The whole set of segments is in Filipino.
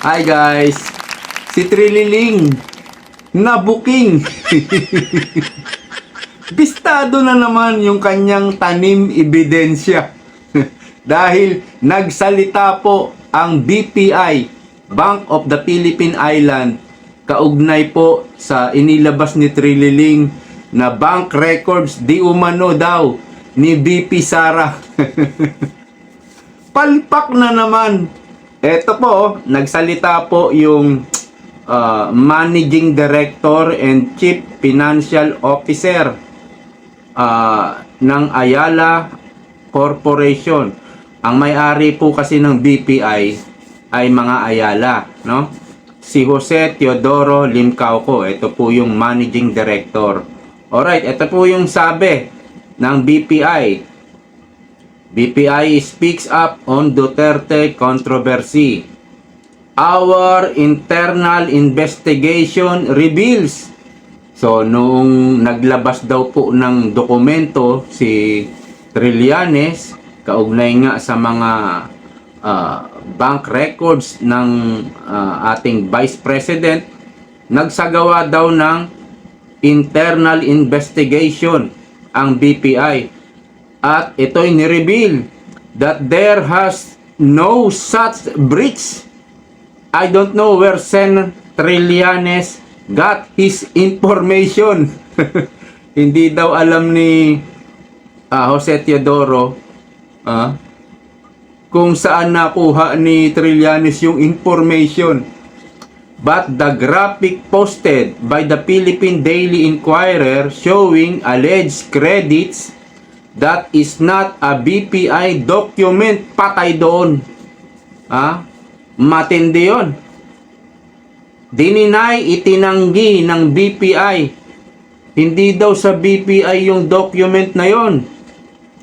Hi guys! Si Trililing na booking. Bistado na naman yung kanyang tanim ebidensya. Dahil nagsalita po ang BPI, Bank of the Philippine Island, kaugnay po sa inilabas ni Trililing na bank records di umano daw ni BP Sara. Palpak na naman. Eto po, nagsalita po yung Managing Director and Chief Financial Officer ng Ayala Corporation. Ang may-ari po kasi ng BPI ay mga Ayala, no? Si Jose Teodoro Limcauco, ito po yung Managing Director. Alright, ito po yung sabi ng BPI. BPI speaks up on Duterte controversy. Our internal investigation reveals. So, noong naglabas daw po ng dokumento si Trillanes, kaugnay nga sa mga bank records ng ating Vice President, nagsagawa daw ng internal investigation ang BPI. At ito'y nireveal that there has no such breach. I don't know where Sen Trillanes got his information. Hindi daw alam ni Jose Teodoro kung saan nakuha ni Trillanes yung information. But the graphic posted by the Philippine Daily Inquirer showing alleged credits, that is not a BPI document. Patay doon. Matindi yun. Dininay, itinanggi ng BPI. Hindi daw sa BPI yung document na yon.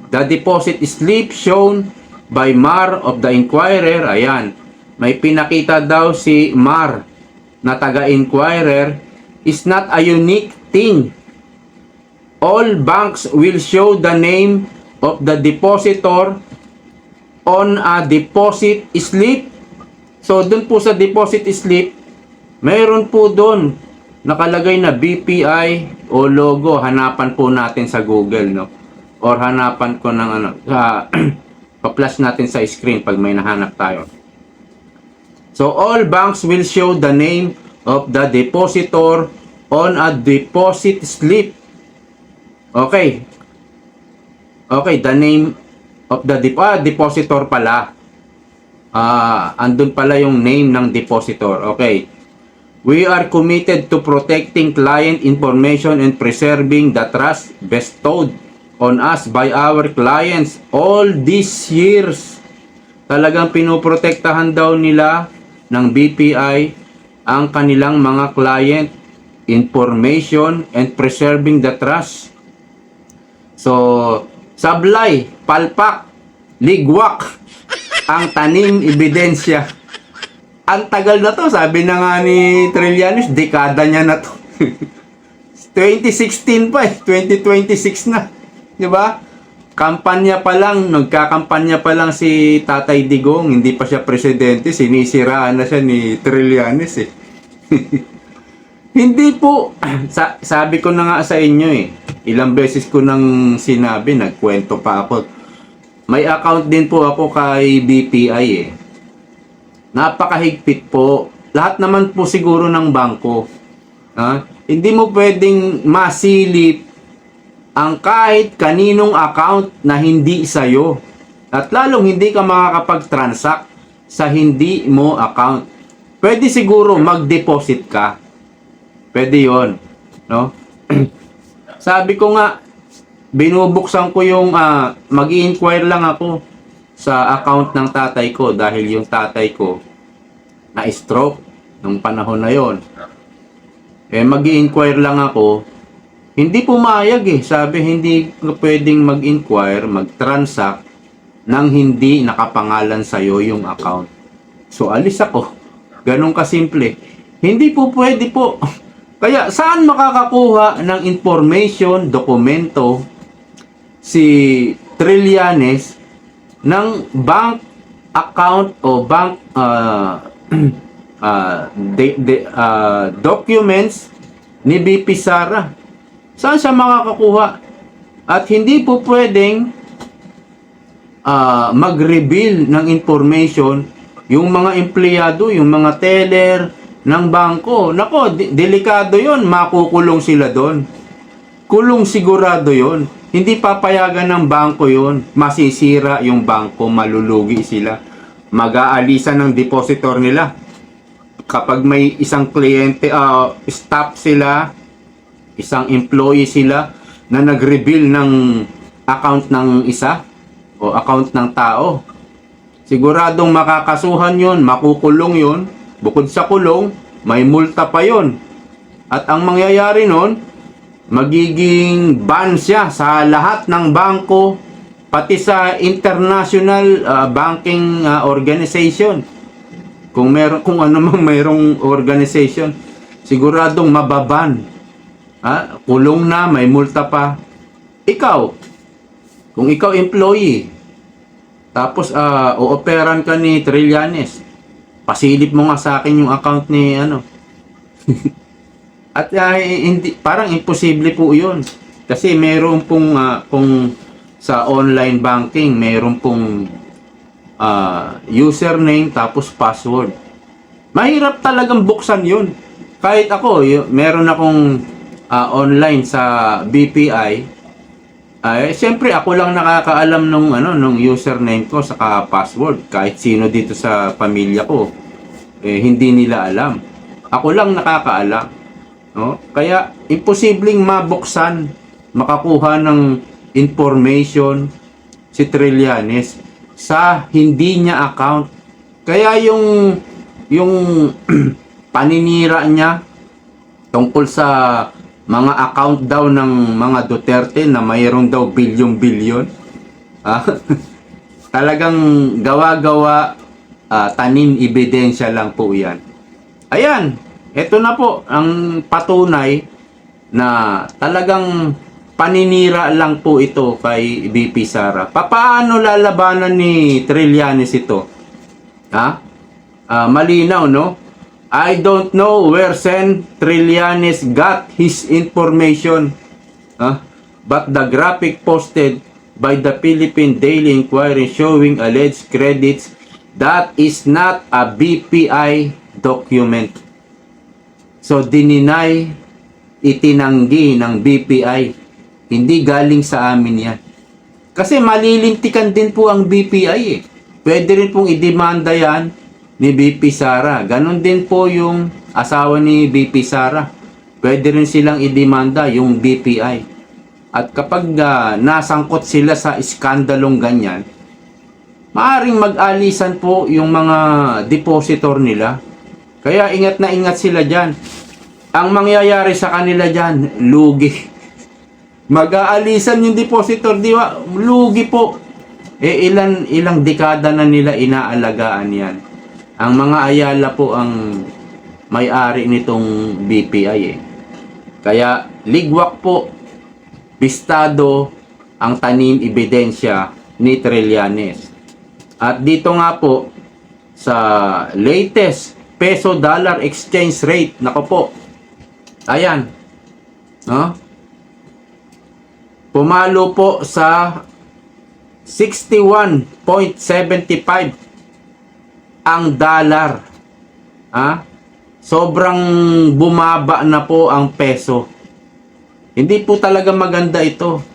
The deposit slip shown by Mar of the Inquirer. Ayan. May pinakita daw si Mar na taga-Inquirer. Is not a unique thing. All banks will show the name of the depositor on a deposit slip. So, dun po sa deposit slip, mayroon po dun nakalagay na BPI o logo. Hanapan po natin sa Google, no? Or hanapan ko ng pa-flash natin sa screen pag may nahanap tayo. So, all banks will show the name of the depositor on a deposit slip. Okay. Okay, the name of the depositor pala. Andun pala yung name ng depositor. Okay. We are committed to protecting client information and preserving the trust bestowed on us by our clients all these years. Talagang pinoprotektahan daw nila ng BPI ang kanilang mga client information and preserving the trust. So, sablay, palpak, ligwak ang tanim ebidensya. Ang tagal na to, sabi na nga ni Trillanes, dekada niya na to. 2016 pa 2026 na. 'Di ba? Kampanya pa lang, nagkakampanya pa lang si Tatay Digong, hindi pa siya presidente, sinisiraan na siya ni Trillanes eh. Hindi po, sabi ko na nga sa inyo eh, ilang beses ko nang sinabi, nagkwento pa ako. May account din po ako kay BPI eh. Napakahigpit po. Lahat naman po siguro ng bangko. Hindi mo pwedeng masilip ang kahit kaninong account na hindi sa'yo. At lalong hindi ka makakapag-transact sa hindi mo account. Pwede siguro mag-deposit ka. Pwede yon, no? Sabi ko nga, binubuksan ko yung mag-i-inquire lang ako sa account ng tatay ko dahil yung tatay ko na-stroke nung panahon na yon. Mag-i-inquire lang ako. Hindi pumayag eh. Sabi hindi pwedeng mag-inquire, mag-transact nang hindi nakapangalan sa'yo yung account. So alis ako. Ganun kasimple. Hindi po pwede po. Kaya saan makakakuha ng information, dokumento si Trillanes ng bank account o bank documents ni BP Sara. Saan siya makakakuha? At hindi po pwedeng mag-reveal ng information yung mga empleyado, yung mga teller ng bangko. Nako, delikado yon, makukulong sila doon. Kulong sigurado yon. Hindi papayagan ng bangko yon. Masisira yung bangko, malulugi sila. Mag-aalisan ng depositor nila. Kapag may isang kliyente, staff sila, isang employee sila na nag-reveal ng account ng isa o account ng tao, siguradong makakasuhan yon, makukulong yon. Bukod sa kulong, may multa pa yon. At ang mangyayari nun, magiging ban siya sa lahat ng bangko, pati sa international banking organization. Kung ano mang mayroong organization, siguradong mababan. Kulong na, may multa pa. Ikaw, kung ikaw employee, tapos ooperan ka ni Trillanes, pasilip mo nga sa akin yung account ni ano. At hindi, parang imposible po yun. Kasi meron pong, kung sa online banking, meron pong username tapos password. Mahirap talagang buksan yun. Kahit ako, meron akong online sa BPI, siyempre ako lang nakakaalam nung username ko saka password. Kahit sino dito sa pamilya ko, hindi nila alam. Ako lang nakakaalam. No? Kaya imposibleng mabuksan, makakuha ng information si Trillanes sa hindi niya account. Kaya yung paninira niya tungkol sa mga account daw ng mga Duterte na mayroong daw bilyon-bilyon, talagang gawa-gawa, tanim ebidensya lang po yan. Ayan, eto na po ang patunay na talagang paninira lang po ito kay BP Sara. Paano lalabanan ni Trillanes ito? Malinaw, no? I don't know where Sen Trillanes got his information. But the graphic posted by the Philippine Daily Inquirer showing alleged credits, that is not a BPI document. So, dininay, itinanggi ng BPI. Hindi galing sa amin yan. Kasi malilintikan din po ang BPI eh. Pwede rin pong idemanda yan ni BP Sara. Ganon din po yung asawa ni BP Sara. Pwede rin silang idemanda yung BPI. At kapag nasangkot sila sa iskandalong ganyan, maaring mag-alisan po yung mga depositor nila. Kaya ingat na ingat sila dyan. Ang mangyayari sa kanila dyan, lugi. Mag-aalisan yung depositor, di ba? Lugi po. Ilang dekada na nila inaalagaan yan. Ang mga Ayala po ang may-ari nitong BPI eh. Kaya ligwak po, bistado ang tanim ebidensya ni Trillanes. At dito nga po sa latest peso-dollar exchange rate, nako po, ayan, no? Pumalo po sa 61.75 ang dollar. Sobrang bumaba na po ang peso. Hindi po talaga maganda ito.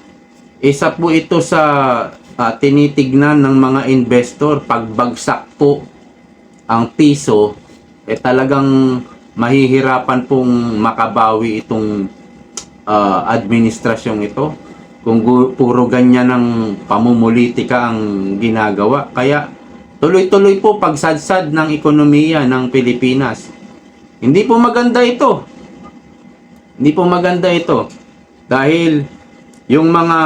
Isa po ito sa tinitignan ng mga investor. Pagbagsak po ang piso, talagang mahihirapan pong makabawi itong administrasyong ito. Kung puro ganyan ng pamumulitika ang ginagawa. Kaya tuloy-tuloy po pagsadsad ng ekonomiya ng Pilipinas. Hindi po maganda ito. Hindi po maganda ito. Dahil yung mga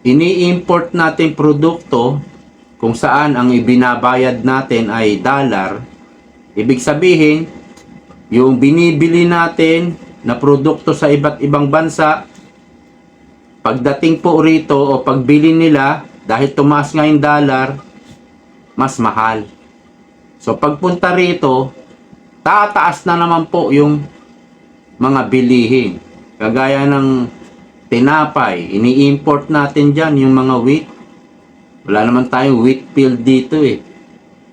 ini-import natin produkto, kung saan ang ibinabayad natin ay dollar, ibig sabihin, yung binibili natin na produkto sa iba't ibang bansa, pagdating po rito o pagbili nila, dahil tumaas nga yung dollar, mas mahal. So pagpunta rito, tataas na naman po yung mga bilihin. Kagaya ng tinapay, ini-import natin dyan yung mga wheat. Wala naman tayong wheat field dito eh.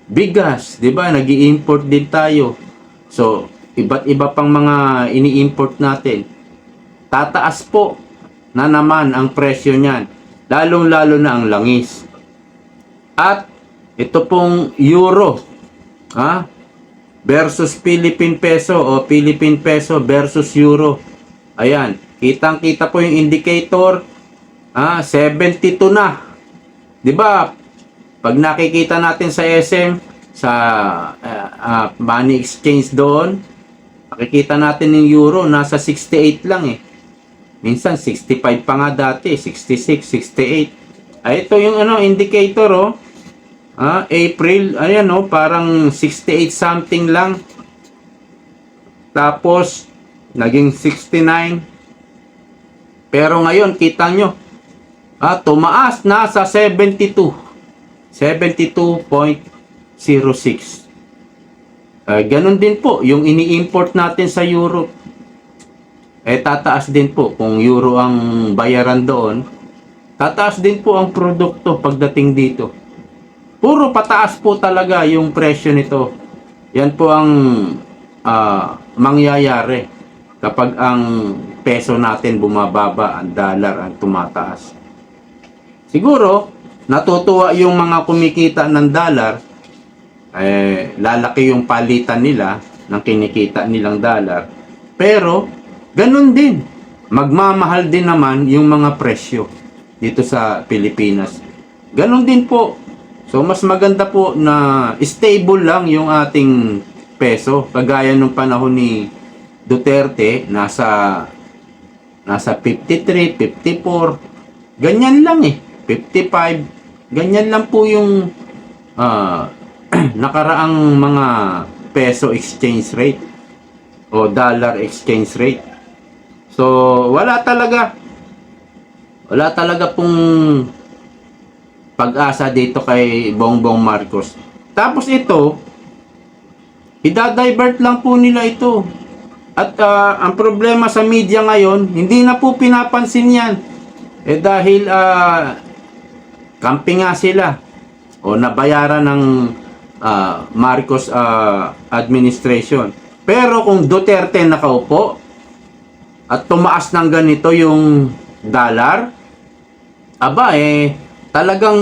Bigas, di ba? Nag-i-import din tayo. So, iba't iba pang mga ini-import natin. Tataas po na naman ang presyo niyan. Lalong-lalo na ang langis. At ito pong euro, versus Philippine peso o Philippine peso versus euro. Ayan, kitang-kita po yung indicator, 72 na. 'Di ba? Pag nakikita natin sa SM, sa money exchange doon, makikita natin yung euro nasa 68 lang eh. Minsan 65 pa nga dati, 66, 68. Ay ito yung indicator oh. April, ayan oh, parang 68 something lang. Tapos naging 69. Pero ngayon kita nyo, tumaas na sa 72. 72.06. Ganun din po yung ini-import natin sa Europe. Tataas din po kung euro ang bayaran doon. Tataas din po ang produkto pagdating dito. Puro pataas po talaga yung presyo nito. Yan po ang mangyayari kapag ang peso natin bumababa, ang dollar ang tumataas. Siguro, natutuwa yung mga kumikita ng dollar, lalaki yung palitan nila ng kinikita nilang dollar. Pero, ganun din. Magmamahal din naman yung mga presyo dito sa Pilipinas. Ganun din po. So, mas maganda po na stable lang yung ating peso. Kagaya nung panahon ni Duterte, nasa 53, 54. Ganyan lang eh. 55. Ganyan lang po yung nakaraang mga peso exchange rate o dollar exchange rate. So, wala talaga pong pag-asa dito kay Bongbong Marcos. Tapos ito, idadivert lang po nila ito. At ang problema sa media ngayon, hindi na po pinapansin yan. Dahil camping nga sila o nabayaran ng Marcos administration. Pero kung Duterte nakaupo at tumaas ng ganito yung dollar, talagang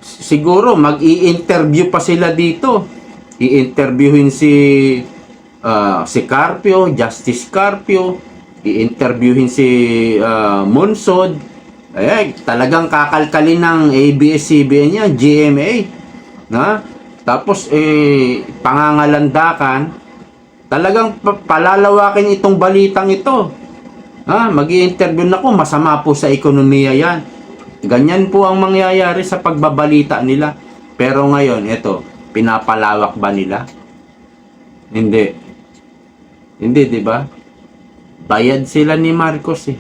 siguro mag-i-interview pa sila dito. I-interviewin si Carpio, Justice Carpio, i-interviewin si Monsod. Talagang kakalkalin ng ABS-CBN yan, GMA. Tapos pangangalandakan, talagang palalawakin itong balitang ito. Mag-i-interview na ko, masama po sa ekonomiya yan. Ganyan po ang mangyayari sa pagbabalita nila. Pero ngayon, ito, pinapalawak ba nila? Hindi. Hindi, di ba? Bayad sila ni Marcos eh.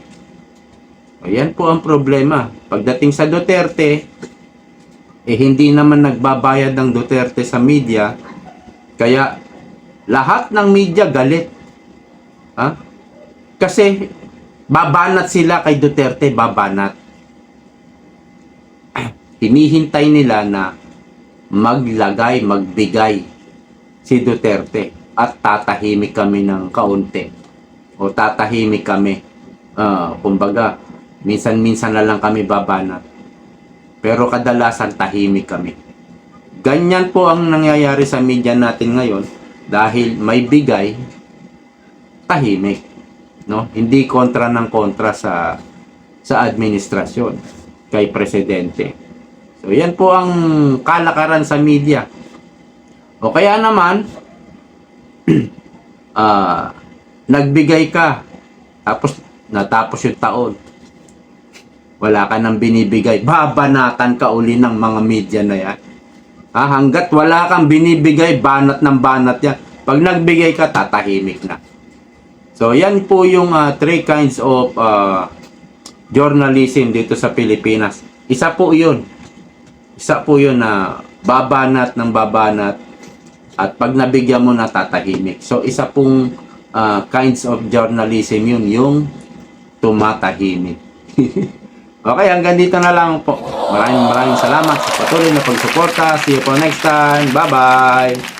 Ayan po ang problema. Pagdating sa Duterte, hindi naman nagbabayad ng Duterte sa media. Kaya, lahat ng media galit. Kasi, babanat sila kay Duterte, babanat. Hinihintay nila na magbigay si Duterte at tatahimik kami ng kaunti o tatahimik kami. Kumbaga, minsan-minsan na lang kami babanat. Pero kadalasan tahimik kami. Ganyan po ang nangyayari sa media natin ngayon dahil may bigay, tahimik. No? Hindi kontra ng kontra sa administrasyon kay presidente. So, yan po ang kalakaran sa media. O kaya naman, nagbigay ka, tapos natapos yung taon. Wala ka nang binibigay. Babanatan ka uli ng mga media na yan. Hanggat wala kang binibigay, banat ng banat yan. Pag nagbigay ka, tatahimik na. So, yan po yung three kinds of journalism dito sa Pilipinas. Isa po yun na babanat ng babanat At pag nabigyan mo, natatahimik. So, isa pong kinds of journalism yun, yung tumatahimik. Okay, hanggang dito na lang po. Maraming salamat sa patuloy na pagsuporta. See you po next time. Bye-bye!